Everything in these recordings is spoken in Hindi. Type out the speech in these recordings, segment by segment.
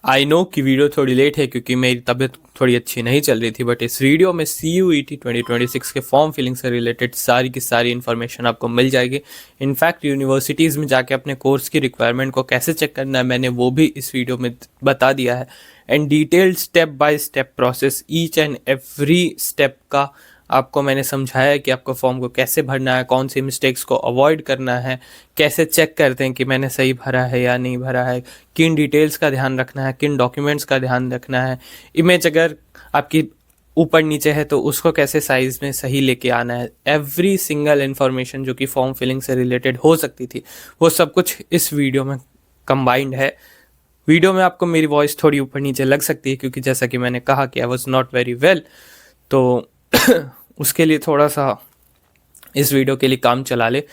आई नो कि वीडियो थोड़ी लेट है क्योंकि मेरी तबीयत थोड़ी अच्छी नहीं चल रही थी, बट इस वीडियो में CUET 2026 के फॉर्म फिलिंग से रिलेटेड सारी की सारी इन्फॉर्मेशन आपको मिल जाएगी। इनफैक्ट यूनिवर्सिटीज़ में जाके अपने कोर्स की रिक्वायरमेंट को कैसे चेक करना है मैंने वो भी इस वीडियो में बता दिया है। And detailed step by step process, each and every step का आपको मैंने समझाया कि आपको फॉर्म को कैसे भरना है, कौन सी मिस्टेक्स को अवॉइड करना है, कैसे चेक करते हैं कि मैंने सही भरा है या नहीं भरा है, किन डिटेल्स का ध्यान रखना है, किन डॉक्यूमेंट्स का ध्यान रखना है, इमेज अगर आपकी ऊपर नीचे है तो उसको कैसे साइज़ में सही लेके आना है। एवरी सिंगल इन्फॉर्मेशन जो कि फॉर्म फिलिंग से रिलेटेड हो सकती थी वो सब कुछ इस वीडियो में कंबाइंड है। वीडियो में आपको मेरी वॉइस थोड़ी ऊपर नीचे लग सकती है क्योंकि जैसा कि मैंने कहा कि I was not very well, तो उसके लिए थोड़ा सा इस वीडियो के लिए काम चला ले।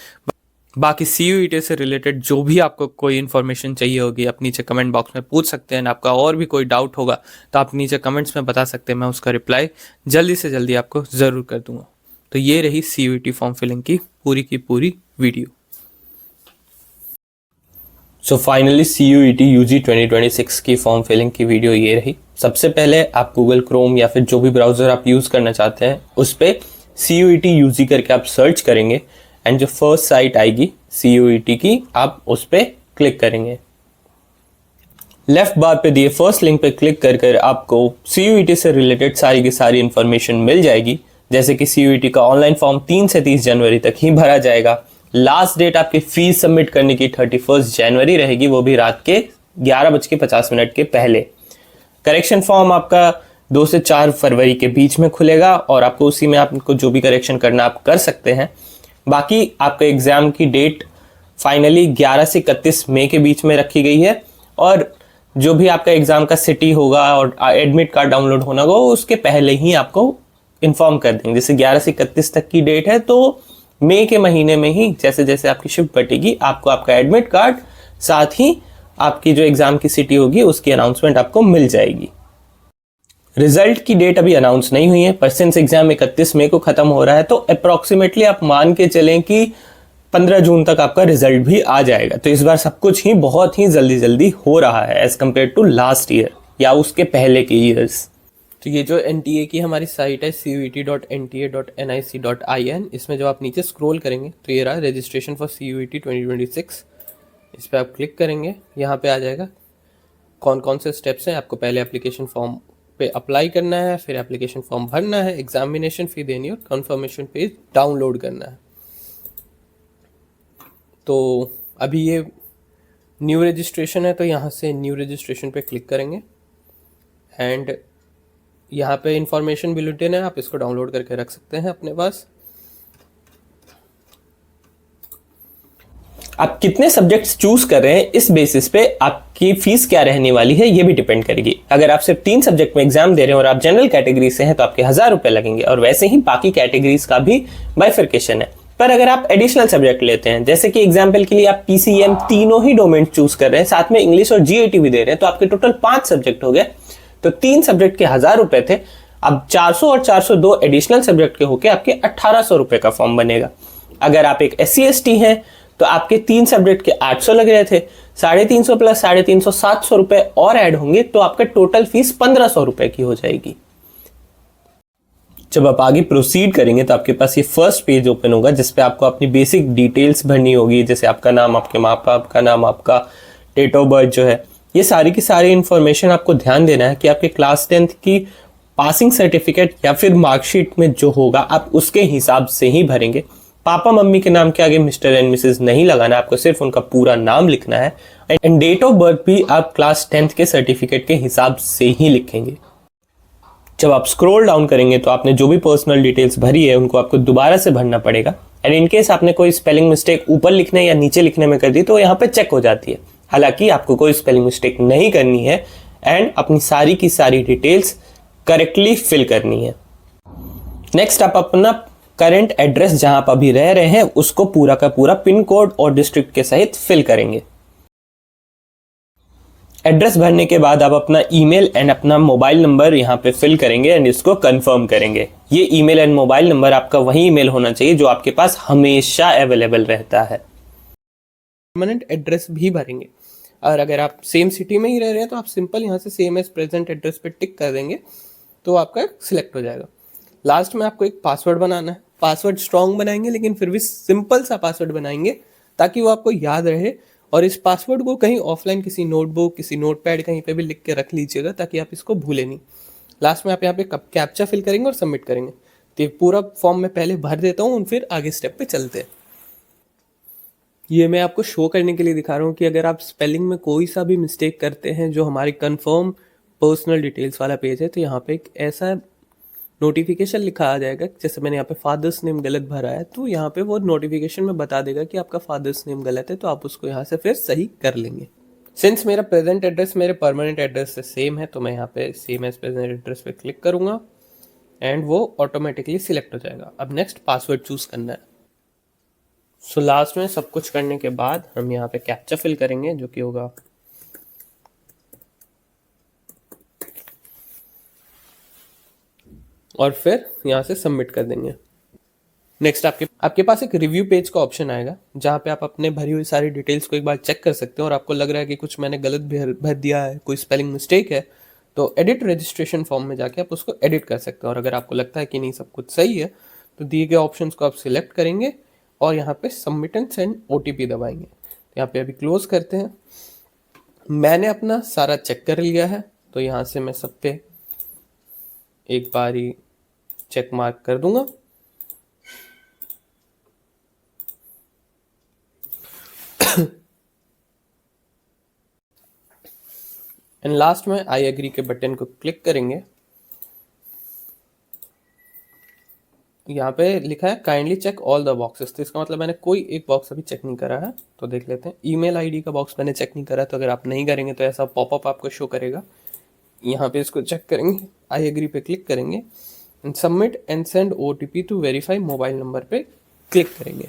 बाकी CUET से रिलेटेड जो भी आपको कोई इन्फॉर्मेशन चाहिए होगी आप नीचे कमेंट बॉक्स में पूछ सकते हैं। आपका और भी कोई डाउट होगा तो आप नीचे कमेंट्स में बता सकते हैं, मैं उसका रिप्लाई जल्दी से जल्दी आपको ज़रूर कर दूंगा। तो ये रही CUET फॉर्म फिलिंग की पूरी video. So finally CUET UG 2026 की फॉर्म फिलिंग की वीडियो ये रही। सबसे पहले आप गूगल क्रोम या फिर जो भी ब्राउज़र आप यूज़ करना चाहते हैं उस पर CUET UG करके आप सर्च करेंगे एंड जो फर्स्ट साइट आएगी CUET की आप उस पर क्लिक करेंगे। लेफ्ट बार पे दिए फर्स्ट लिंक पे क्लिक कर आपको CUET से रिलेटेड सारी की सारी इन्फॉर्मेशन मिल जाएगी। जैसे कि CUET का ऑनलाइन फॉर्म 3 से 30 जनवरी तक ही भरा जाएगा। लास्ट डेट आपकी फीस सबमिट करने की 31 जनवरी रहेगी, वो भी रात के 11:50 के पहले। करेक्शन फॉर्म आपका 2 से 4 फरवरी के बीच में खुलेगा और आपको उसी में आपको जो भी करेक्शन करना आप कर सकते हैं। बाकी आपका एग्ज़ाम की डेट फाइनली 11 से 31 मई के बीच में रखी गई है और जो भी आपका एग्ज़ाम का सिटी होगा और एडमिट कार्ड डाउनलोड होना होगा उसके पहले ही आपको इन्फॉर्म कर देंगे। जैसे 11 से 31 तक की डेट है तो मई के महीने में ही जैसे जैसे आपकी शिफ्ट बटेगी आपको आपका एडमिट कार्ड साथ ही आपकी जो एग्ज़ाम की सिटी होगी उसकी अनाउंसमेंट आपको मिल जाएगी। रिजल्ट की डेट अभी अनाउंस नहीं हुई है, पर सिंस एग्जाम 31 मई को ख़त्म हो रहा है तो अप्रॉक्सीमेटली आप मान के चलें कि 15 जून तक आपका रिजल्ट भी आ जाएगा। तो इस बार सब कुछ ही बहुत ही जल्दी हो रहा है as compare to last year या उसके पहले के ईयर्स। तो ये जो NTA की हमारी साइट है CUET.NTA.nic.in, इसमें जब आप नीचे स्क्रॉल करेंगे तो ये रहा रजिस्ट्रेशन फॉर CUET 2026। इस पर आप क्लिक करेंगे, यहाँ पे आ जाएगा कौन कौन से स्टेप्स हैं। आपको पहले एप्लीकेशन फॉर्म पे अप्लाई करना है, फिर एप्लीकेशन फॉर्म भरना है, एग्जामिनेशन फ़ी देनी है और कन्फर्मेशन पेज डाउनलोड करना है। तो अभी ये न्यू रजिस्ट्रेशन है तो यहाँ से न्यू रजिस्ट्रेशन पे क्लिक करेंगे एंड यहाँ पे इंफॉर्मेशन बुलेटिन है, आप इसको डाउनलोड करके रख सकते हैं अपने पास। आप कितने सब्जेक्ट्स चूज कर रहे हैं इस बेसिस पे आपकी फीस क्या रहने वाली है ये भी डिपेंड करेगी। अगर आप सिर्फ 3 सब्जेक्ट में एग्जाम दे रहे हैं और आप जनरल कैटेगरी से हैं तो आपके 1000 रुपए लगेंगे और वैसे ही बाकी कैटेगरीज का भी बाइफर्केशन है। पर अगर आप एडिशनल सब्जेक्ट लेते हैं जैसे कि एग्जाम्पल के लिए आप PCM तीनों ही डोमेन चूज कर रहे हैं, साथ में इंग्लिश और GAT भी दे रहे हैं, तो आपके टोटल 5 सब्जेक्ट हो गए। तो 3 सब्जेक्ट के 1000 रुपए थे, अब 400 और 402 एडिशनल सब्जेक्ट के होके आपके 1800 रुपए का फॉर्म बनेगा। अगर आप एक SC ST हैं तो आपके 3 सब्जेक्ट के 800 लग रहे थे, 350 प्लस 350 700 रुपए और ऐड होंगे तो आपका टोटल फीस 1500 रुपए की हो जाएगी। जब आप आगे प्रोसीड करेंगे तो आपके पास ये फर्स्ट पेज ओपन होगा जिसपे आपको अपनी बेसिक डिटेल्स भरनी होगी, जैसे आपका नाम, आपके माँ बाप का नाम, आपका डेट ऑफ बर्थ जो है, ये सारी की सारी इन्फॉर्मेशन आपको ध्यान देना है कि आपके क्लास 10th की पासिंग सर्टिफिकेट या फिर मार्कशीट में जो होगा आप उसके हिसाब से ही भरेंगे। पापा मम्मी के नाम के आगे मिस्टर एंड मिसेस नहीं लगाना, आपको सिर्फ उनका पूरा नाम लिखना है एंड डेट ऑफ बर्थ भी आप क्लास 10th के सर्टिफिकेट के हिसाब से ही लिखेंगे। जब आप स्क्रॉल डाउन करेंगे तो आपने जो भी पर्सनल डिटेल्स भरी है उनको आपको दोबारा से भरना पड़ेगा एंड इनकेस आपने कोई स्पेलिंग मिस्टेक ऊपर लिखने या नीचे लिखने में कर दी तो यहाँ पे चेक हो जाती है। हालांकि आपको कोई स्पेलिंग मिस्टेक नहीं करनी है एंड अपनी सारी की सारी डिटेल्स करेक्टली फिल करनी है। नेक्स्ट आप अपना करंट एड्रेस जहां आप अभी रह रहे हैं उसको पूरा का पूरा पिन कोड और डिस्ट्रिक्ट के सहित फिल करेंगे। एड्रेस भरने के बाद आप अपना ईमेल एंड अपना मोबाइल नंबर यहाँ पे फिल करेंगे एंड इसको कंफर्म करेंगे। ये ईमेल एंड मोबाइल नंबर आपका वही ईमेल होना चाहिए जो आपके पास हमेशा अवेलेबल रहता है। परमानेंट एड्रेस भी भरेंगे। और अगर आप सेम सिटी में ही रह रहे हैं तो आप सिंपल यहाँ से सेम एज प्रेजेंट एड्रेस पे टिक कर देंगे तो आपका सिलेक्ट हो जाएगा। लास्ट में आपको एक पासवर्ड बनाना है। पासवर्ड स्ट्रॉन्ग बनाएंगे लेकिन फिर भी सिंपल सा पासवर्ड बनाएंगे ताकि वो आपको याद रहे। और इस पासवर्ड को कहीं ऑफलाइन किसी नोटबुक, किसी नोटपैड कहीं पे भी लिख के रख लीजिएगा ताकि आप इसको भूले नहीं। लास्ट में आप यहाँ पे कैप्चा फिल करेंगे और सबमिट करेंगे। तो ये पूरा फॉर्म मैं पहले भर देता हूँ, फिर आगे स्टेप पे चलते हैं। ये मैं आपको शो करने के लिए दिखा रहा हूँ कि अगर आप स्पेलिंग में कोई सा भी मिस्टेक करते हैं जो हमारी कंफर्म पर्सनल डिटेल्स वाला पेज है, तो यहाँ पे एक ऐसा नोटिफिकेशन लिखा आ जाएगा। जैसे मैंने यहाँ पे फादर्स नेम गलत भरा है तो यहाँ पे वो नोटिफिकेशन में बता देगा कि आपका फादर्स नेम गलत है, तो आप उसको यहाँ से फिर सही कर लेंगे। सिंस मेरा प्रेजेंट एड्रेस मेरे परमानेंट एड्रेस से सेम है तो मैं यहाँ पे सेम एज प्रेजेंट एड्रेस पे क्लिक करूँगा एंड वो ऑटोमेटिकली सिलेक्ट हो जाएगा। अब नेक्स्ट पासवर्ड चूज करना है। सो लास्ट में सब कुछ करने के बाद हम यहाँ पे कैप्चा फिल करेंगे जो कि होगा और फिर यहाँ से सबमिट कर देंगे। नेक्स्ट आपके पास एक रिव्यू पेज का ऑप्शन आएगा जहाँ पे आप अपने भरी हुई सारी डिटेल्स को एक बार चेक कर सकते हैं और आपको लग रहा है कि कुछ मैंने गलत भर दिया है, कोई स्पेलिंग मिस्टेक है, तो एडिट रजिस्ट्रेशन फॉर्म में जाके आप उसको एडिट कर सकते हैं। और अगर आपको लगता है कि नहीं सब कुछ सही है तो दिए गए ऑप्शंस को आप सिलेक्ट करेंगे और यहाँ पे सबमिट एंड सेंड OTP दबाएंगे। तो यहाँ पे अभी क्लोज करते हैं। मैंने अपना सारा चेक कर लिया है तो यहाँ से मैं सब पे एक बार ही चेक मार्क कर दूंगा। एंड लास्ट में आई एग्री के बटन को क्लिक करेंगे। यहाँ पे लिखा है kindly check all the boxes, तो इसका मतलब मैंने कोई एक बॉक्स अभी चेक नहीं करा है। तो देख लेते हैं। ईमेल आईडी का बॉक्स मैंने चेक नहीं करा, तो अगर आप नहीं करेंगे तो ऐसा पॉपअप आपको शो करेगा। यहाँ पे इसको चेक करेंगे, आई एग्री पे क्लिक करेंगे and submit and send OTP to verify mobile number पे क्लिक करेंगे।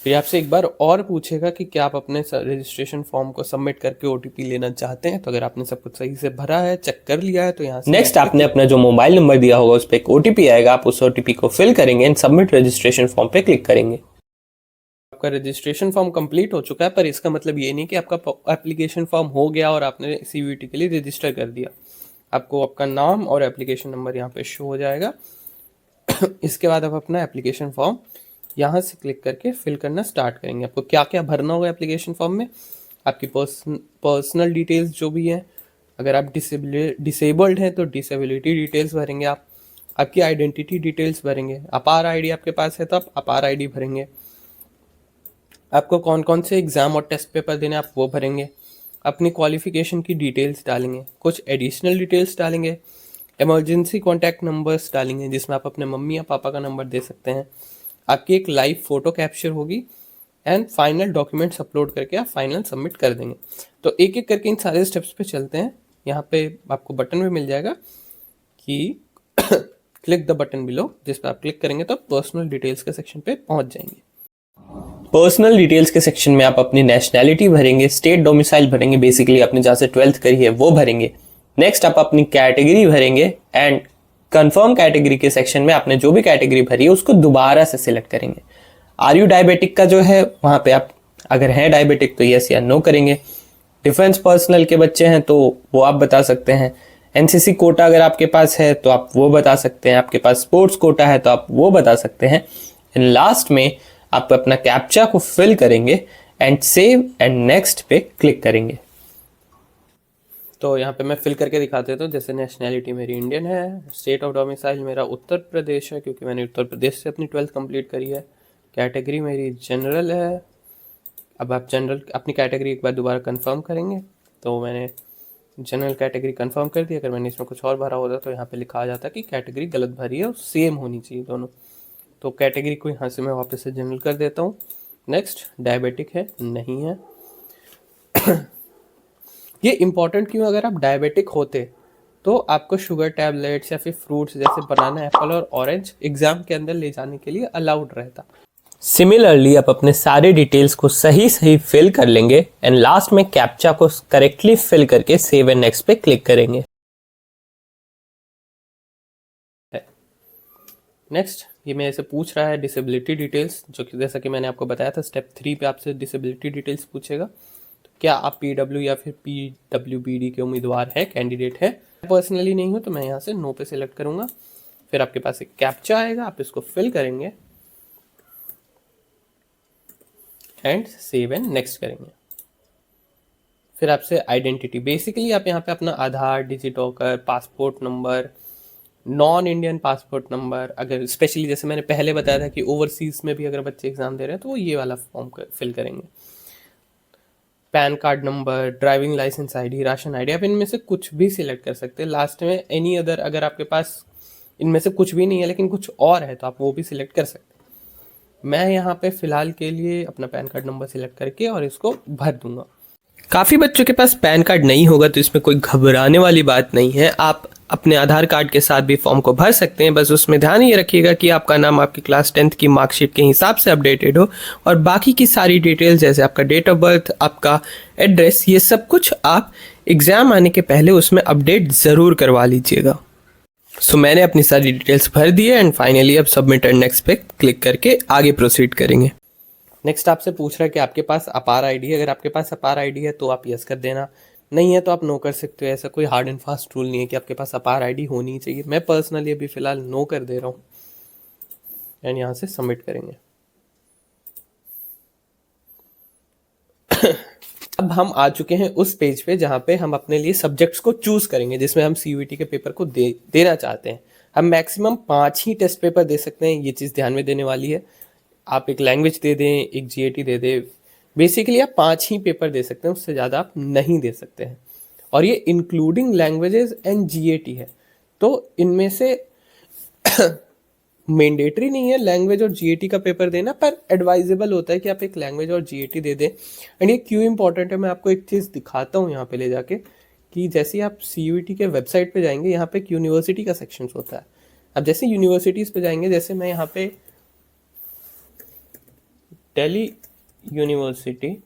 फिर आपसे एक बार और पूछेगा कि क्या आप अपने रजिस्ट्रेशन फॉर्म को सबमिट करके OTP लेना चाहते हैं। तो अगर आपने सब कुछ सही से भरा है, चेक कर लिया है, तो यहाँ से नेक्स्ट आपने अपना जो मोबाइल नंबर दिया होगा उस पर एक OTP आएगा। आप उस OTP को फिल करेंगे एंड सबमिट रजिस्ट्रेशन फॉर्म पे क्लिक करेंगे। आपका रजिस्ट्रेशन फॉर्म कंप्लीट हो चुका है, पर इसका मतलब ये नहीं कि आपका एप्लीकेशन फॉर्म हो गया और आपने CUET के लिए रजिस्टर कर दिया। आपको आपका नाम और एप्लीकेशन नंबर यहाँ पे शो हो जाएगा। इसके बाद आप अपना एप्लीकेशन फॉर्म यहाँ से क्लिक करके फिल करना स्टार्ट करेंगे। आपको क्या क्या भरना होगा एप्लीकेशन फॉर्म में, आपकी पर्सनल डिटेल्स जो भी हैं। अगर आप डिसेबल्ड हैं तो डिसेबिलिटी डिटेल्स भरेंगे आप। आपकी आइडेंटिटी डिटेल्स भरेंगे। अपार ID आपके पास है तो आप अपार ID भरेंगे। आपको कौन कौन से एग्ज़ाम और टेस्ट पेपर देने आप वो भरेंगे। अपनी क्वालिफिकेशन की डिटेल्स डालेंगे। कुछ एडिशनल डिटेल्स डालेंगे। इमरजेंसी कॉन्टैक्ट नंबर्स डालेंगे जिसमें आप अपने मम्मी या पापा का नंबर दे सकते हैं। आपकी एक लाइव फोटो कैप्चर होगी एंड फाइनल डॉक्यूमेंट्स अपलोड करके आप फाइनल सबमिट कर देंगे। तो एक एक करके इन सारे स्टेप्स पे चलते हैं। यहाँ पे आपको बटन भी मिल जाएगा कि क्लिक द बटन बिलो, जिस पर आप क्लिक करेंगे तो पर्सनल डिटेल्स के सेक्शन पे पहुंच जाएंगे। पर्सनल डिटेल्स के सेक्शन में आप अपनी नेशनैलिटी भरेंगे, स्टेट डोमिसाइल भरेंगे, बेसिकली आपने जहाँ से 12th करी है वो भरेंगे। नेक्स्ट आप अपनी कैटेगरी भरेंगे एंड कंफर्म कैटेगरी के सेक्शन में आपने जो भी कैटेगरी भरी है उसको दोबारा से सिलेक्ट करेंगे। आर यू डायबिटिक का जो है वहाँ पे आप अगर हैं डायबिटिक तो यस या नो करेंगे। डिफेंस पर्सनल के बच्चे हैं तो वो आप बता सकते हैं। NCC कोटा अगर आपके पास है तो आप वो बता सकते हैं। आपके पास स्पोर्ट्स कोटा है तो आप वो बता सकते हैं। एंड लास्ट में आप अपना कैप्चा को फिल करेंगे एंड सेव एंड नेक्स्ट पे क्लिक करेंगे। तो यहाँ पे मैं फिल करके दिखा देता हूँ। जैसे नेशनैलिटी मेरी इंडियन है, स्टेट ऑफ डोमिसाइल मेरा उत्तर प्रदेश है क्योंकि मैंने उत्तर प्रदेश से अपनी 12th कंप्लीट करी है। कैटेगरी मेरी जनरल है। अब आप जनरल अपनी कैटेगरी एक बार दोबारा कंफर्म करेंगे। तो मैंने जनरल कैटेगरी कंफर्म कर दी। अगर मैंने इसमें कुछ और भरा होता तो यहाँ पे लिखा आ जाता कि कैटेगरी गलत भरी है और सेम होनी चाहिए दोनों। तो कैटेगरी को यहाँ से मैं वापस से जनरल कर देता हूँ। नेक्स्ट डायबिटिक है, नहीं है। ये इंपॉर्टेंट क्यों, अगर आप डायबिटिक होते तो आपको शुगर टैबलेट्स या फिर फ्रूट्स जैसे बनाना, एप्पल और ऑरेंज एग्जाम के अंदर ले जाने के लिए अलाउड रहता। सिमिलरली आप अपने सारे डिटेल्स को सही सही फिल कर लेंगे एंड लास्ट में कैप्चा को करेक्टली फिल करके सेव एंड नेक्स्ट पे क्लिक करेंगे। नेक्स्ट ये मेरे से पूछ रहा है डिसेबिलिटी डिटेल्स, जो कि जैसा कि मैंने आपको बताया था स्टेप 3 पे आपसे डिसेबिलिटी डिटेल्स पूछेगा। क्या आप PW या फिर PWBD के उम्मीदवार हैं, कैंडिडेट है। पर्सनली नहीं हूँ तो मैं यहाँ से नो पे सिलेक्ट करूँगा। फिर आपके पास एक कैप्चा आएगा, आप इसको फिल करेंगे एंड सेव एंड नेक्स्ट करेंगे। फिर आपसे आइडेंटिटी, बेसिकली आप यहाँ पे अपना Aadhaar, DigiLocker, passport number, non Indian passport number, अगर स्पेशली जैसे मैंने पहले बताया था कि ओवरसीज में भी अगर बच्चे एग्जाम दे रहे हैं तो वो ये वाला फॉर्म फिल करेंगे। PAN card number, driving licence ID, ration ID, आप इनमें से कुछ भी सिलेक्ट कर सकते हैं। लास्ट में एनी अदर, अगर आपके पास इनमें से कुछ भी नहीं है लेकिन कुछ और है तो आप वो भी सिलेक्ट कर सकते हैं। मैं यहाँ पे फिलहाल के लिए अपना पैन कार्ड नंबर सिलेक्ट करके और इसको भर दूंगा। काफ़ी बच्चों के पास पैन कार्ड नहीं होगा तो इसमें कोई घबराने वाली बात नहीं है, आप अपने आधार कार्ड के साथ भी फॉर्म को भर सकते हैं। बस उसमें ध्यान ये रखिएगा कि आपका नाम आपकी क्लास 10th की मार्कशीट के हिसाब से अपडेटेड हो और बाकी की सारी डिटेल्स जैसे आपका डेट ऑफ बर्थ, आपका एड्रेस, ये सब कुछ आप एग्ज़ाम आने के पहले उसमें अपडेट ज़रूर करवा लीजिएगा। सो मैंने अपनी सारी डिटेल्स भर दी है एंड फाइनली अब सबमिट एंड नेक्स्ट पे क्लिक करके आगे प्रोसीड करेंगे। नेक्स्ट आपसे पूछ रहा है कि आपके पास अपार आईडी है। अगर आपके पास अपार आईडी है तो आप यस कर देना, नहीं है तो आप नो कर सकते हो। ऐसा कोई हार्ड एंड फास्ट रूल नहीं है कि आपके पास अपार आईडी होनी ही चाहिए। मैं पर्सनली अभी फिलहाल नो कर दे रहा हूँ एंड यहाँ से सबमिट करेंगे। अब हम आ चुके हैं उस पेज पे जहाँ पे हम अपने लिए सब्जेक्ट्स को चूज करेंगे जिसमें हम CUET के पेपर को देना चाहते हैं। हम मैक्सिमम 5 ही टेस्ट पेपर दे सकते हैं, ये चीज़ ध्यान में देने वाली है। आप एक लैंग्वेज दे दें, एक GAT दे दें, बेसिकली आप 5 ही पेपर दे सकते हैं, उससे ज़्यादा आप नहीं दे सकते हैं। और ये इंक्लूडिंग लैंग्वेजेस एंड GAT है, तो इनमें से मैंडेटरी नहीं है लैंग्वेज और GAT का पेपर देना, पर एडवाइजेबल होता है कि आप एक लैंग्वेज और GAT दे दें। एंड ये क्यों इंपॉर्टेंट है मैं आपको एक चीज़ दिखाता हूँ यहाँ पे ले जाके, कि जैसे आप CUET के वेबसाइट पे जाएंगे, यहाँ पे यूनिवर्सिटी का सेक्शन होता है। अब जैसे यूनिवर्सिटीज़ पे जाएंगे, जैसे मैं यहाँ पे दिल्ली यूनिवर्सिटी,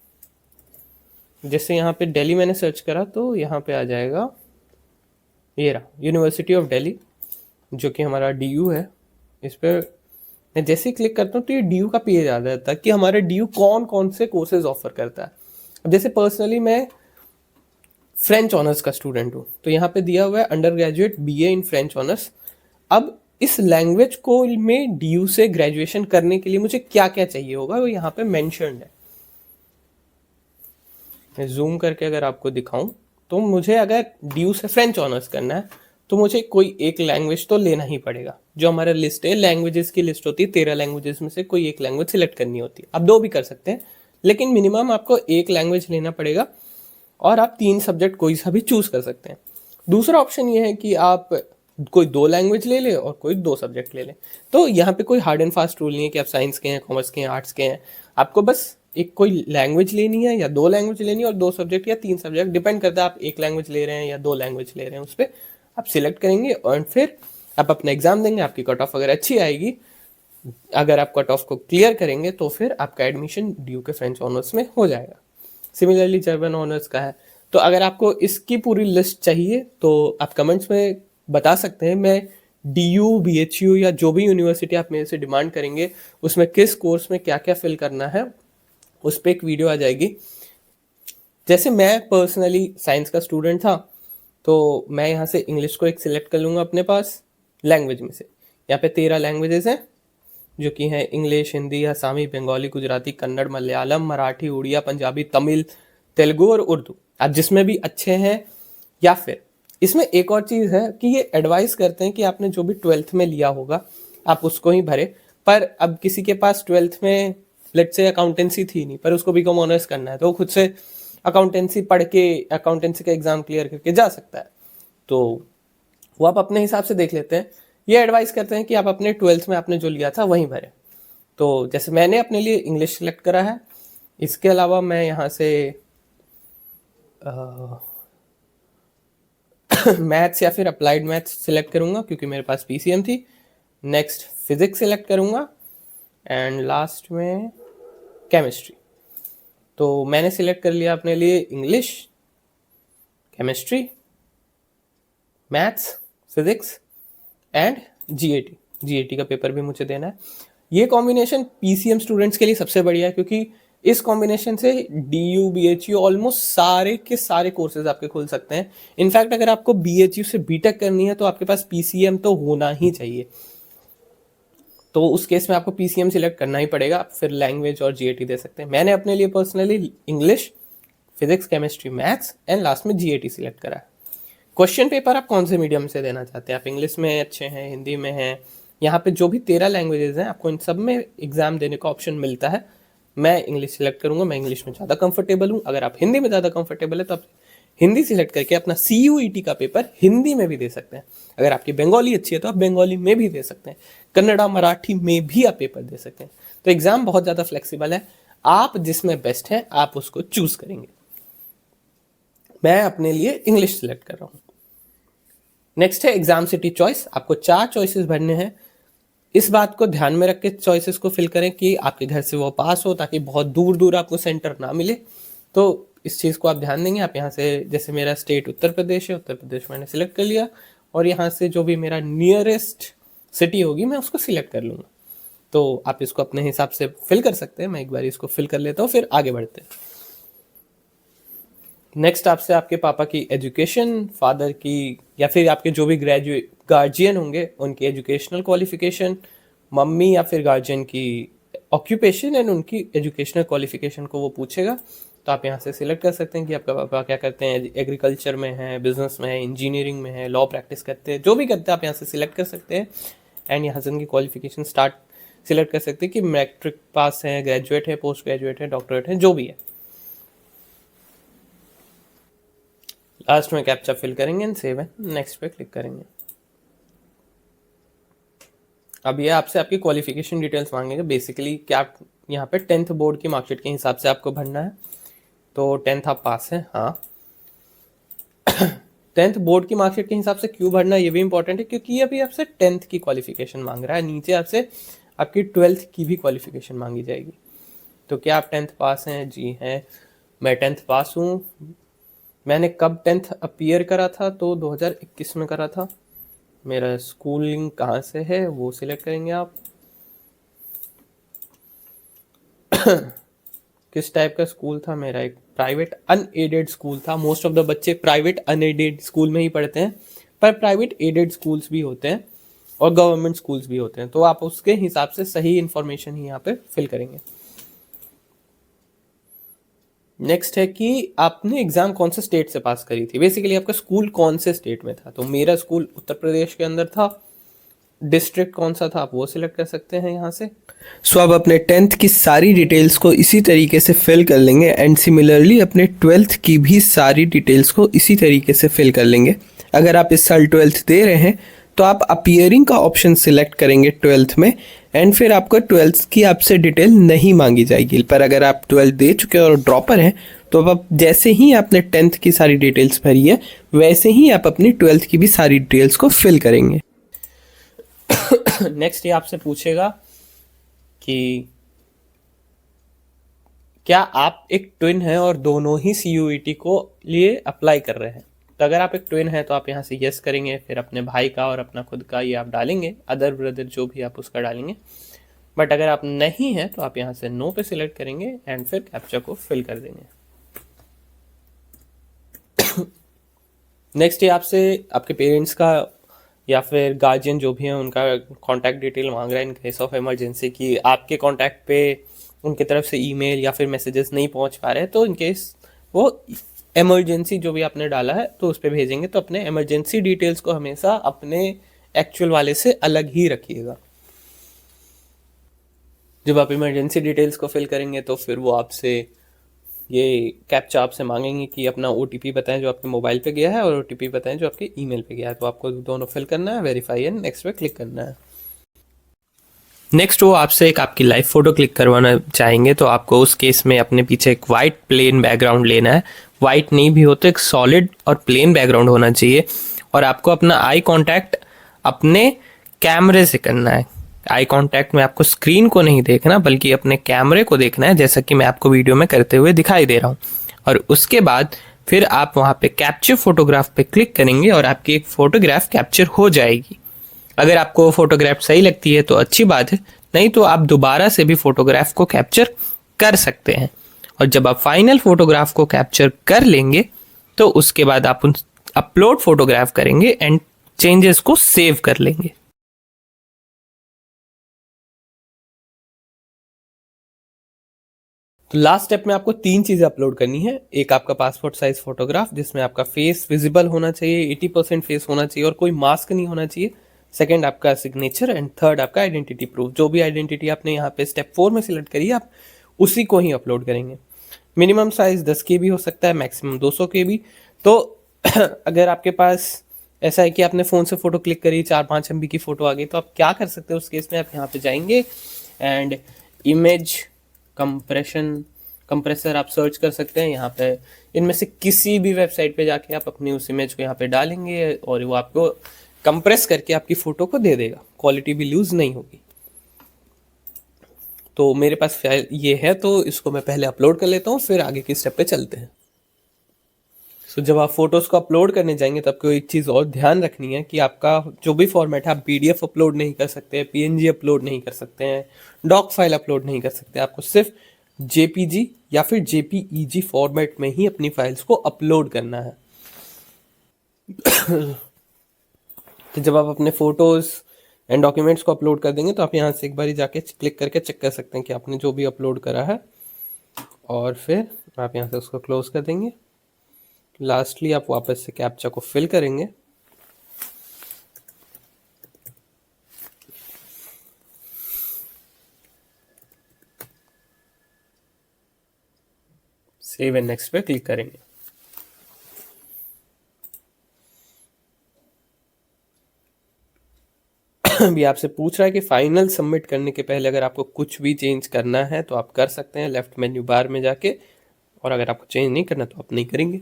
जैसे यहाँ पे दिल्ली मैंने सर्च करा तो यहाँ पे आ जाएगा, ये रहा यूनिवर्सिटी ऑफ दिल्ली, जो कि हमारा DU है। इस पर मैं जैसे ही क्लिक करता हूँ तो ये DU का पेज आ जाता है कि हमारे DU कौन कौन से कोर्सेज ऑफर करता है। अब जैसे पर्सनली मैं फ्रेंच ऑनर्स का स्टूडेंट हूँ तो यहाँ पे दिया हुआ है under graduate BA in French honours. अब इस लैंग्वेज को में DU से ग्रेजुएशन करने के लिए मुझे क्या क्या चाहिए होगा वो यहाँ पे मेंशन्ड है। मैं जूम करके अगर आपको दिखाऊं तो मुझे अगर DU से फ्रेंच ऑनर्स करना है तो मुझे कोई एक लैंग्वेज तो लेना ही पड़ेगा। जो हमारा लिस्ट है, लैंग्वेजेस की लिस्ट होती है, 13 लैंग्वेजेस में से कोई एक लैंग्वेज सिलेक्ट करनी होती है। आप 2 भी कर सकते हैं लेकिन मिनिमम आपको एक लैंग्वेज लेना पड़ेगा और आप 3 सब्जेक्ट कोई सा भी चूज कर सकते हैं। दूसरा ऑप्शन ये है कि आप कोई 2 लैंग्वेज ले लें और कोई 2 सब्जेक्ट ले लें। तो यहाँ पे कोई हार्ड एंड फास्ट रूल नहीं है कि आप साइंस के हैं, कॉमर्स के हैं, आर्ट्स के हैं। आपको बस एक कोई लैंग्वेज लेनी है या 2 लैंग्वेज लेनी है और 2 सब्जेक्ट या 3 सब्जेक्ट, डिपेंड करता है आप एक लैंग्वेज ले रहे हैं या 2 लैंग्वेज ले रहे हैं। उस पर आप सिलेक्ट करेंगे और फिर आप अपना एग्जाम देंगे। आपकी कट ऑफ अगर अच्छी आएगी, अगर आप कट ऑफ को क्लियर करेंगे तो फिर आपका एडमिशन DU के फ्रेंच ऑनर्स में हो जाएगा। सिमिलरली जर्मन ऑनर्स का है। तो अगर आपको इसकी पूरी लिस्ट चाहिए तो आप कमेंट्स में बता सकते हैं। मैं DU, BHU या जो भी यूनिवर्सिटी आप मेरे से डिमांड करेंगे उसमें किस कोर्स में क्या क्या फिल करना है उस पर एक वीडियो आ जाएगी। जैसे मैं पर्सनली साइंस का स्टूडेंट था तो मैं यहाँ से इंग्लिश को एक सिलेक्ट कर लूँगा अपने पास लैंग्वेज में से। यहाँ पे 13 लैंग्वेजेस हैं जो कि हैं इंग्लिश, हिंदी, असमी, बंगाली, गुजराती, कन्नड़, मलयालम, मराठी, उड़िया, पंजाबी, तमिल, तेलुगु और उर्दू। आप जिसमें भी अच्छे हैं, या फिर इसमें एक और चीज़ है कि ये एडवाइस करते हैं कि आपने जो भी 12th में लिया होगा आप उसको ही भरे। पर अब किसी के पास 12th में लेट्स से अकाउंटेंसी थी नहीं पर उसको BCom ऑनर्स करना है तो वो खुद से अकाउंटेंसी पढ़ के अकाउंटेंसी का एग्जाम क्लियर करके जा सकता है। तो वो आप अपने हिसाब से देख लेते हैं। ये एडवाइस करते हैं कि आप अपने 12th में आपने जो लिया था वहीं भरें। तो जैसे मैंने अपने लिए इंग्लिश सेलेक्ट करा है। इसके अलावा मैं यहाँ से मैथ्स या फिर अप्लाइड मैथ्स सिलेक्ट करूँगा क्योंकि मेरे पास PCM थी। नेक्स्ट फिजिक्स सिलेक्ट करूँगा एंड लास्ट में केमिस्ट्री। तो मैंने सिलेक्ट कर लिया अपने लिए English, chemistry, maths, physics and GAT का पेपर भी मुझे देना है। ये कॉम्बिनेशन PCM स्टूडेंट्स के लिए सबसे बढ़िया है क्योंकि इस कॉम्बिनेशन से DU BHU ऑलमोस्ट सारे के सारे कोर्सेज आपके खुल सकते हैं। इनफैक्ट अगर आपको BHU से BTech करनी है तो आपके पास PCM तो होना ही चाहिए, तो उस केस में आपको PCM सिलेक्ट करना ही पड़ेगा, फिर लैंग्वेज और GAT दे सकते हैं। मैंने अपने लिए personally English, physics, chemistry, maths and last में GAT सिलेक्ट करा है। क्वेश्चन पेपर आप कौन से मीडियम से देना चाहते हैं, आप इंग्लिश में अच्छे हैं, हिंदी में हैं, यहाँ पे जो भी 13 लैंग्वेजेस हैं आपको इन सब में एग्जाम देने का ऑप्शन मिलता है। मैं इंग्लिश सिलेक्ट करूंगा, मैं इंग्लिश में ज़्यादा कंफर्टेबल हूँ। अगर आप हिंदी में ज़्यादा कंफर्टेबल है तो आप हिंदी सिलेक्ट करके अपना CUET का पेपर हिंदी में भी दे सकते हैं। अगर आपकी बंगाली अच्छी है तो आप बंगाली में भी दे सकते हैं, कन्नड़ा मराठी में भी आप पेपर दे सकते हैं। तो एग्जाम बहुत ज़्यादा फ्लेक्सिबल है, आप जिसमें बेस्ट हैं आप उसको चूज करेंगे। मैं अपने लिए इंग्लिश सिलेक्ट कर रहा हूँ। नेक्स्ट है एग्जाम सिटी चॉइस। आपको 4 चॉइसेस भरने हैं। इस बात को ध्यान में रख के चॉइसेस को फिल करें कि आपके घर से वो पास हो, ताकि बहुत दूर दूर आपको सेंटर ना मिले। तो इस चीज़ को आप ध्यान देंगे। आप यहाँ से, जैसे मेरा स्टेट उत्तर प्रदेश है, उत्तर प्रदेश मैंने सिलेक्ट कर लिया, और यहाँ से जो भी मेरा नियरेस्ट सिटी होगी मैं उसको सिलेक्ट कर लूँगा। तो आप इसको अपने हिसाब से फिल कर सकते हैं। मैं एक बार इसको फिल कर लेता हूँ, फिर आगे बढ़ते हैं। नेक्स्ट आपसे आपके पापा की एजुकेशन, फादर की या फिर आपके जो भी ग्रेजुएट गार्जियन होंगे उनकी एजुकेशनल क्वालिफिकेशन, मम्मी या फिर गार्जियन की ऑक्यूपेशन एंड उनकी एजुकेशनल क्वालिफिकेशन को वो पूछेगा। तो आप यहाँ से सिलेक्ट कर सकते हैं कि आपका पापा क्या करते हैं, एग्रीकल्चर में है, बिजनेस में है, इंजीनियरिंग में है, लॉ प्रैक्टिस करते हैं, जो भी करते हैं आप यहाँ से सिलेक्ट कर सकते हैं। एंड यहाँ से उनकी क्वालिफिकेशन सिलेक्ट कर सकते हैं कि मैट्रिक पास है, ग्रेजुएट है, पोस्ट ग्रेजुएट है, डॉक्टरेट है, जो भी है। लास्ट में कैप्चा फिल करेंगे एंड सेव एंड नेक्स्ट पे क्लिक करेंगे। अब ये आपसे आपकी क्वालिफिकेशन डिटेल्स मांगेंगे। बेसिकली क्या आप यहाँ पे 10th बोर्ड की मार्कशीट के हिसाब से आपको भरना है। तो 10th आप पास हैं, हाँ। 10th बोर्ड की मार्कशीट के हिसाब से क्यों भरना, ये भी इंपॉर्टेंट है क्योंकि ये अभी आपसे 10th की क्वालिफिकेशन मांग रहा है। नीचे आपसे आपकी 12th की भी क्वालिफिकेशन मांगी जाएगी। तो क्या आप 10th पास हैं? जी हैं, मैं 10th पास हूँ। मैंने कब 10th अपीयर करा था? तो 2021 में करा था। मेरा स्कूलिंग कहाँ से है वो सिलेक्ट करेंगे आप। किस टाइप का स्कूल था मेरा? एक प्राइवेट अनएडेड स्कूल था। मोस्ट ऑफ द बच्चे प्राइवेट अनएडेड स्कूल में ही पढ़ते हैं, पर प्राइवेट एडेड स्कूल्स भी होते हैं और गवर्नमेंट स्कूल्स भी होते हैं। तो आप उसके हिसाब से सही इंफॉर्मेशन ही यहाँ पे फिल करेंगे। नेक्स्ट है कि आपने एग्जाम कौन से स्टेट से पास करी थी। बेसिकली आपका स्कूल कौन से स्टेट में था। तो मेरा स्कूल उत्तर प्रदेश के अंदर था। डिस्ट्रिक्ट कौन सा था आप वो सिलेक्ट कर सकते हैं यहाँ से। सो अब अपने 10th की सारी डिटेल्स को इसी तरीके से फिल कर लेंगे एंड सिमिलरली अपने 12th की भी सारी डिटेल्स को इसी तरीके से फिल कर लेंगे। अगर आप इस साल 12th दे रहे हैं तो आप अपीयरिंग का ऑप्शन सिलेक्ट करेंगे 12th में, एंड फिर आपको 12th की आपसे डिटेल नहीं मांगी जाएगी। पर अगर आप 12th दे चुके हैं और ड्रॉपर हैं तो अब आप जैसे ही आपने 10th की सारी डिटेल्स भरी है वैसे ही आप अपनी 12th की भी सारी डिटेल्स को फिल करेंगे। नेक्स्ट ये आपसे पूछेगा कि क्या आप एक ट्विन हैं और दोनों ही CUET को लिए अप्लाई कर रहे हैं। तो अगर आप एक ट्विन है तो आप यहाँ से यस करेंगे, फिर अपने भाई का और अपना खुद का ये आप डालेंगे, अदर ब्रदर जो भी आप उसका डालेंगे। बट अगर आप नहीं हैं तो आप यहाँ से नो पे सिलेक्ट करेंगे एंड फिर कैप्चा को फिल कर देंगे। नेक्स्ट ये आपसे आपके पेरेंट्स का या फिर गार्जियन जो भी है उनका कॉन्टैक्ट डिटेल मांग रहा है इन केस ऑफ इमरजेंसी, कि आपके कॉन्टैक्ट पे उनकी तरफ से ईमेल या फिर मैसेजेस नहीं पहुंच पा रहे हैं। तो इन केस वो इमरजेंसी जो भी आपने डाला है तो उस पर भेजेंगे। तो अपने इमरजेंसी डिटेल्स को हमेशा अपने एक्चुअल वाले से अलग ही रखिएगा। जब आप इमरजेंसी डिटेल्स को फिल करेंगे तो फिर वो आपसे ये कैप्चा आपसे मांगेंगे कि अपना OTP बताएं जो आपके मोबाइल पे गया है और OTP बताएं जो आपके ईमेल पे गया है। तो आपको दोनों फिल करना है, वेरीफाई एंड नेक्स्ट पे क्लिक करना है। नेक्स्ट वो आपसे एक आपकी लाइव फोटो क्लिक करवाना चाहेंगे। तो आपको उस केस में अपने पीछे एक वाइट प्लेन बैकग्राउंड लेना है। वाइट नहीं भी हो तो एक सॉलिड और प्लेन बैकग्राउंड होना चाहिए। और आपको अपना आई कांटेक्ट अपने कैमरे से करना है। आई कांटेक्ट में आपको स्क्रीन को नहीं देखना बल्कि अपने कैमरे को देखना है, जैसा कि मैं आपको वीडियो में करते हुए दिखाई दे रहा हूँ। और उसके बाद फिर आप वहाँ पे कैप्चर फोटोग्राफ पे क्लिक करेंगे और आपकी एक फ़ोटोग्राफ कैप्चर हो जाएगी। अगर आपको फोटोग्राफ सही लगती है तो अच्छी बात है, नहीं तो आप दोबारा से भी फोटोग्राफ को कैप्चर कर सकते हैं। और जब आप फाइनल फोटोग्राफ को कैप्चर कर लेंगे तो उसके बाद आप उन अपलोड फोटोग्राफ करेंगे एंड चेंजेस को सेव कर लेंगे। तो लास्ट स्टेप में आपको 3 चीजें अपलोड करनी है। एक आपका पासपोर्ट साइज फोटोग्राफ जिसमें आपका फेस विजिबल होना चाहिए, 80% फेस होना चाहिए और कोई मास्क नहीं होना चाहिए। सेकंड आपका सिग्नेचर एंड थर्ड आपका आइडेंटिटी प्रूफ। जो भी आइडेंटिटी आपने यहाँ पे स्टेप 4 में सिलेक्ट करी है आप उसी को ही अपलोड करेंगे। मिनिमम साइज 10 KB हो सकता है, मैक्सिमम 200 KB। तो अगर आपके पास ऐसा है कि आपने फ़ोन से फ़ोटो क्लिक करी, 4-5 MB की फ़ोटो आ गई, तो आप क्या कर सकते हैं उस केस में, आप यहाँ पे जाएंगे एंड इमेज कंप्रेसर आप सर्च कर सकते हैं। यहाँ पे इनमें से किसी भी वेबसाइट पे जाके आप अपनी उस इमेज को यहाँ पे डालेंगे और वो आपको कंप्रेस करके आपकी फ़ोटो को दे देगा, क्वालिटी भी लूज़ नहीं होगी। तो मेरे पास फाइल ये है तो इसको मैं पहले अपलोड कर लेता हूँ, फिर आगे की स्टेप पे चलते हैं। तो जब आप फोटोज़ को अपलोड करने जाएंगे तो आपको एक चीज़ और ध्यान रखनी है कि आपका जो भी फॉर्मेट है, आप PDF अपलोड नहीं कर सकते, PNG अपलोड नहीं कर सकते हैं, डॉक फाइल अपलोड नहीं कर सकते। आपको सिर्फ JPG या फिर JPEG फॉर्मेट में ही अपनी फाइल्स को अपलोड करना है। तो जब आप अपने फोटोज़ एंड डॉक्यूमेंट्स को अपलोड कर देंगे तो आप यहाँ से एक बार जाके क्लिक करके चेक कर सकते हैं कि आपने जो भी अपलोड करा है, और फिर आप यहाँ से उसको क्लोज कर देंगे। लास्टली आप वापस से कैप्चा को फिल करेंगे। सेव एंड नेक्स्ट पे क्लिक करेंगे। अभी आपसे पूछ रहा है कि फाइनल सबमिट करने के पहले अगर आपको कुछ भी चेंज करना है तो आप कर सकते हैं लेफ्ट मेन्यू बार में जाके, और अगर आपको चेंज नहीं करना तो आप नहीं करेंगे।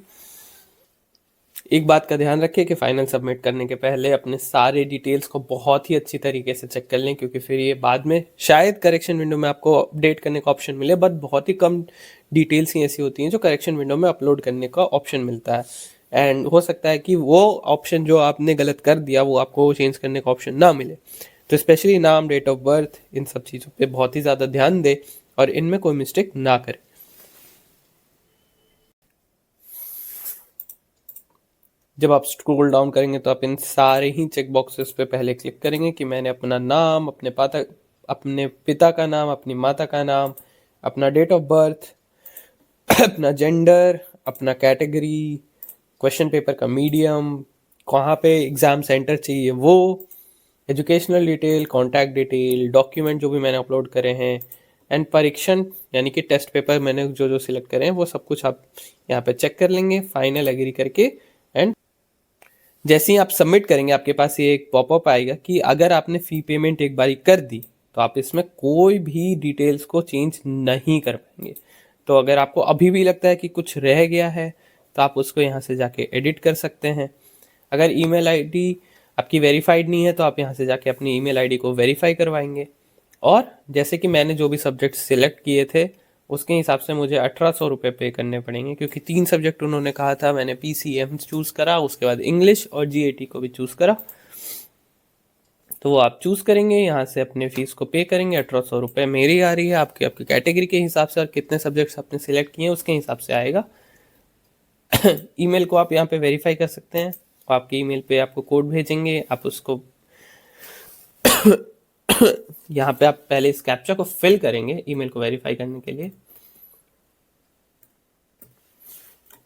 एक बात का ध्यान रखिए कि फाइनल सबमिट करने के पहले अपने सारे डिटेल्स को बहुत ही अच्छी तरीके से चेक कर लें, क्योंकि फिर ये बाद में शायद करेक्शन विंडो में आपको अपडेट करने का ऑप्शन मिले, बट बहुत ही कम डिटेल्स ही ऐसी होती हैं जो करेक्शन विंडो में अपलोड करने का ऑप्शन मिलता है। एंड हो सकता है कि वो ऑप्शन जो आपने गलत कर दिया वो आपको चेंज करने का ऑप्शन ना मिले। तो स्पेशली नाम, डेट ऑफ बर्थ, इन सब चीज़ों पे बहुत ही ज़्यादा ध्यान दें और इनमें कोई मिस्टेक ना करें। जब आप स्क्रॉल डाउन करेंगे तो आप इन सारे ही चेक बॉक्सेस पे पहले क्लिक करेंगे कि मैंने अपना नाम, अपने पिता का नाम, अपनी माता का नाम, अपना डेट ऑफ बर्थ, अपना जेंडर, अपना कैटेगरी, क्वेश्चन पेपर का मीडियम, कहाँ पे एग्ज़ाम सेंटर चाहिए वो, educational detail, contact detail, document जो भी मैंने अपलोड करे हैं, एंड परीक्षण यानी कि टेस्ट पेपर मैंने जो जो सिलेक्ट करे हैं वो सब कुछ आप यहाँ पे चेक कर लेंगे फाइनल एग्री करके। एंड जैसे ही आप सबमिट करेंगे आपके पास ये एक पॉपअप आएगा कि अगर आपने फ़ी पेमेंट एक बारी कर दी तो आप इसमें कोई भी डिटेल्स को चेंज नहीं कर पाएंगे। तो अगर आपको अभी भी लगता है कि कुछ रह गया है तो आप उसको यहाँ से जाके एडिट कर सकते हैं। अगर ईमेल आईडी आपकी वेरीफाइड नहीं है तो आप यहाँ से जाके अपनी ईमेल आईडी को वेरीफाई करवाएंगे। और जैसे कि मैंने जो भी सब्जेक्ट सिलेक्ट किए थे उसके हिसाब से मुझे 1800 रुपये पे करने पड़ेंगे, क्योंकि 3 सब्जेक्ट उन्होंने कहा था। मैंने PCM चूज़ करा, उसके बाद इंग्लिश और GAT को भी चूज़ करा। तो वो आप चूज़ करेंगे, यहाँ से अपने फ़ीस को पे करेंगे। 1800 रुपये मेरी आ रही है, आपकी कैटेगरी के हिसाब से और कितने सब्जेक्ट्स आपने सिलेक्ट किए हैं उसके हिसाब से आएगा। ईमेल को आप यहाँ पे वेरीफाई कर सकते हैं, आपके ईमेल पे आपको कोड भेजेंगे, आप उसको यहाँ पे आप पहले इस कैप्चा को फिल करेंगे ईमेल को वेरीफाई करने के लिए,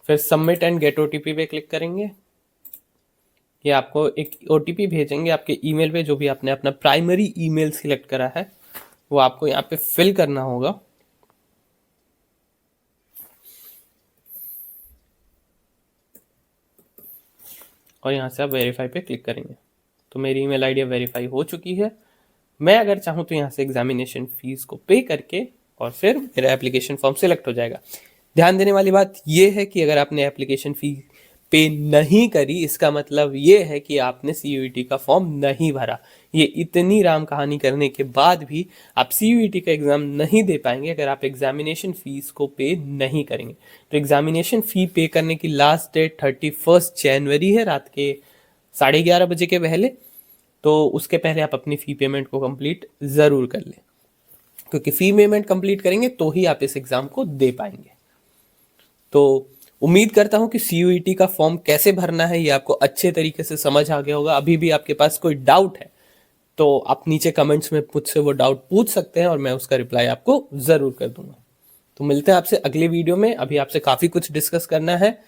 फिर सबमिट एंड गेट OTP पे क्लिक करेंगे। ये आपको एक OTP भेजेंगे आपके ईमेल पे, जो भी आपने अपना प्राइमरी ईमेल सिलेक्ट करा है वो आपको यहाँ पे फिल करना होगा। और यहाँ से आप वेरीफाई पे क्लिक करेंगे। तो मेरी ईमेल आईडी वेरीफाई हो चुकी है। मैं अगर चाहूँ तो यहाँ से एग्जामिनेशन फीस को पे करके और फिर मेरा एप्लीकेशन फॉर्म सिलेक्ट हो जाएगा। ध्यान देने वाली बात ये है कि अगर आपने एप्लीकेशन फी पे नहीं करी इसका मतलब ये है कि आपने CUET का फॉर्म नहीं भरा। ये इतनी राम कहानी करने के बाद भी आप CUET का एग्ज़ाम नहीं दे पाएंगे अगर आप एग्जामिनेशन फीस को पे नहीं करेंगे। तो एग्जामिनेशन फ़ी पे करने की लास्ट डेट 31 जनवरी है, रात के 11:30 बजे के पहले। तो उसके पहले आप अपनी फ़ी पेमेंट को कंप्लीट ज़रूर कर लें। क्योंकि फी पेमेंट कंप्लीट करेंगे तो ही आप इस एग्जाम को दे पाएंगे। तो उम्मीद करता हूं कि CUET का फॉर्म कैसे भरना है ये आपको अच्छे तरीके से समझ आ गया होगा। अभी भी आपके पास कोई डाउट है तो आप नीचे कमेंट्स में मुझसे वो डाउट पूछ सकते हैं और मैं उसका रिप्लाई आपको जरूर कर दूंगा। तो मिलते हैं आपसे अगले वीडियो में। अभी आपसे काफी कुछ डिस्कस करना है।